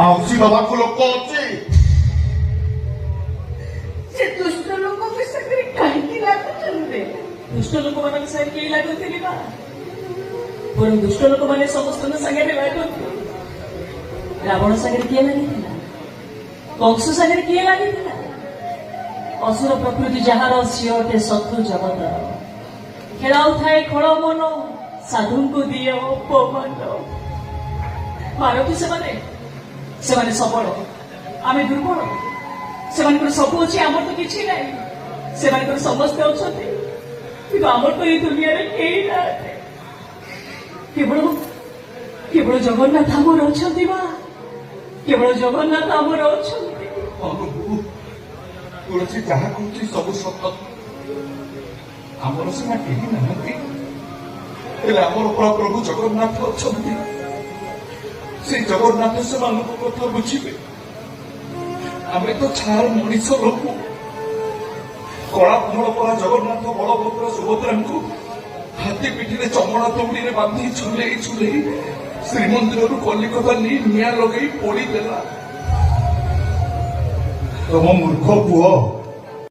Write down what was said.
ଆଉସି ଦବାକୁ ଲୋକ ଅଛି। ସେ ଦୁଷ୍ଟ ଲୋକଙ୍କ ସାଙ୍ଗରେ କାହିଁକି ଲାଗୁଛନ୍ତି? ଦୁଷ୍ଟ ଲୋକମାନଙ୍କ ସାଙ୍ଗରେ କେହି ଲାଗୁଥିଲି ବା ବରଂ ଦୁଷ୍ଟ ଲୋକମାନେ ସମସ୍ତଙ୍କ ସାଙ୍ଗରେ ଲାଗନ୍ତି। ରାବଣ ସାଙ୍ଗରେ କିଏ ଲାଗିଥିଲା? କଂସ ସାଙ୍ଗରେ କିଏ ଲାଗିଥିଲା? ଅସୁର ପ୍ରକୃତି ଯାହାର ସିଏ ଅଟେ ଶତ୍ରୁ ଜଗତର। ଖେଳାଉଥାଏ ଖଳ ମନ, ସାଧୁଙ୍କୁ ଦିଏ ଅପମାନ। ମାରନ୍ତି ସେମାନେ ସବଳ, ଆମେ ଦୁର୍ବଳ। ସେମାନଙ୍କର ସବୁ ଅଛି, ଆମର ତ କିଛି ନାହିଁ। ସେମାନଙ୍କର ସମସ୍ତେ ଅଛନ୍ତି, କିନ୍ତୁ ଆମର ତ ଏଇ ଦୁନିଆରେ କେହି ନାହାନ୍ତି। କେବଳ ଜଗନ୍ନାଥ ଆମର ଅଛନ୍ତି ମା, କେବଳ ଜଗନ୍ନାଥ ଆମର ଅଛନ୍ତି। ତୁଳସୀ ଯାହା କହୁଛି ସବୁ ସତ। ଆମର ସିନା କେହି ନାହାନ୍ତି, ହେଲେ ଆମର ପ୍ରଭୁ ଜଗନ୍ନାଥ ଅଛନ୍ତି। ସେ ଜଗନ୍ନାଥ ସେମାନଙ୍କ କଥା ବୁଝିବେ। ଆମେ ତ ଛାର ମଣିଷ ଲୋକ। କଳା କମଳ ପରା ଜଗନ୍ନାଥ ବଳଭଦ୍ର ସୁଭଦ୍ରାଙ୍କୁ ହାତୀ ପିଠିରେ ଚମଡ଼ା ଦଉଡ଼ିରେ ବାନ୍ଧି ଝୁଲେଇ ଶ୍ରୀମନ୍ଦିରରୁ କଲିକତା ନେଇ ନିଆଁ ଲଗେଇ ପୋଡ଼ିଦେଲା। ତମ ମୂର୍ଖ ପୁଅ